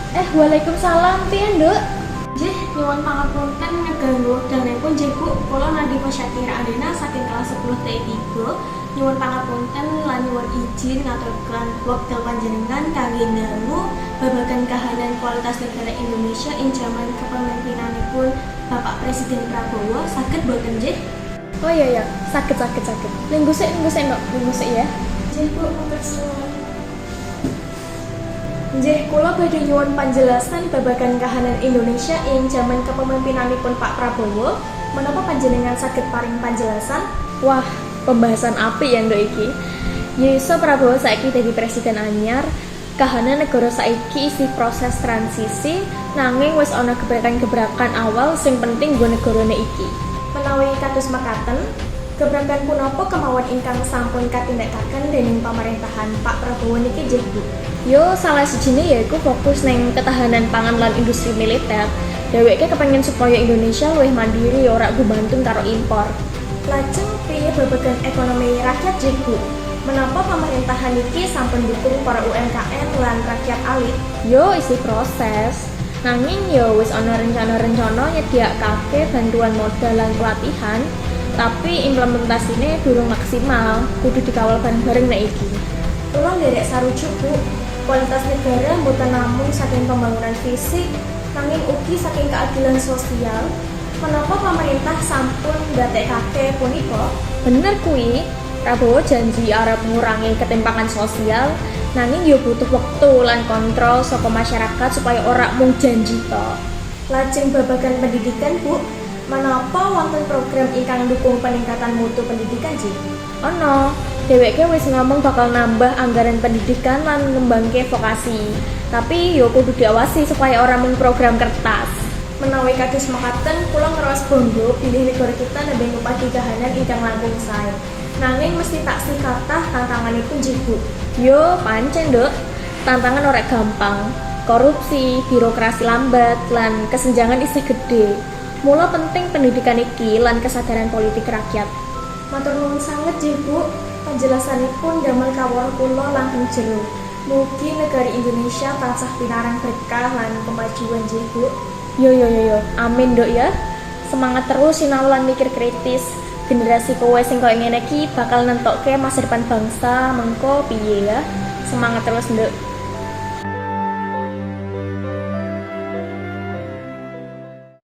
Waalaikumsalam, piye, Nduk? Jih, nyuwun pangapunten ngeganggu danipun nggih Bu. Kula Nadifa Syakira Andina saking kelas 10 T3. Nyuwun pangapunten lan nyuwun izin ngaturaken wekdal panjenengan kangge ndamel babagan kahanan kualitas negara Indonesia ing jaman kepemimpinanipun Bapak Presiden Prabowo. Saged boten nggih? Oh iya, sakit. Linggu sik, Nduk, ya. Nggih Bu, matur suwun. Nggih, kula badhe nyuwun panjelasan babagan kahanan Indonesia ing jaman kepemimpinanipun Pak Prabowo. Menapa panjenengan saged paring panjelasan? Wah, pembahasan apik ya, Nduk iki. Ya iso Prabowo saiki dadi presiden anyar. Kahanan negara saiki isi proses transisi, nanging wis ana gebrakan-gebrakan awal sing penting nggo negarane iki. Menawi kados mekaten, gebrakan punapa kemawon ingkang sampun katindakaken dening pemerintahan Pak Prabowo niki nggih, Bu? Yo, salah sijine yaiku fokus neng ketahanan pangan lan industri militer. Dheweke kepengin supaya Indonesia luwih mandiri ora gumantung karo impor. Lajeng piye babagan ekonomi rakyat nggih, Bu? Menapa pemerintahan iki sampun dukung para UMKM lan rakyat alit? Yo, isi proses. Nanging yo wis ana rencana-rencana nyediakake bantuan modal lan pelatihan, tapi implementasinya durung maksimal, kudu dikawal bareng-bareng nek iki. Kula nderek sarujuk, Bu. Kualitas negara mboten namung saking pembangunan fisik, nanging ugi saking keadilan sosial. Menapa pemerintah sampun ndadekake punika? Bener kuwi. Prabowo janji arep ngurangi ketimpangan sosial, nanging yo butuh wektu lan kontrol saka masyarakat supaya ora mung janji tok. Lajeng babagan pendidikan, Bu. Menapa wonten program ingkang dukung peningkatan mutu pendidikan, Ji? Ono, dheweke wis ngomong bakal nambah anggaran pendidikan lan ngembangke vokasi. Tapi yo kudu diawasi supaya ora mung program kertas. Menawi kados mekaten, kula ngeros bangga bilih negara kita nembe ngupadi kahanan ingkang langkung sae. Nanging mesti taksih kathah tantanganipun nggih, Bu. Yo, pancen, Nduk. Tantangan ora gampang. Korupsi, birokrasi lambat, lan kesenjangan isih gedhe. Mula penting pendidikan iki lan kesadaran politik rakyat. Matur nuwun sanget nggih, Bu. Panjelasanipun damel kawula kula langkung jero. Mugi negari Indonesia tansah pinarang berkah lan kemajuan nggih, Bu. Yo. Amin, Nduk ya. Semangat terus sinau lan mikir kritis. Generasi kowe sing koyo ngene iki bakal nentokke masa depan bangsa mengko piye ya. Semangat terus, Nduk.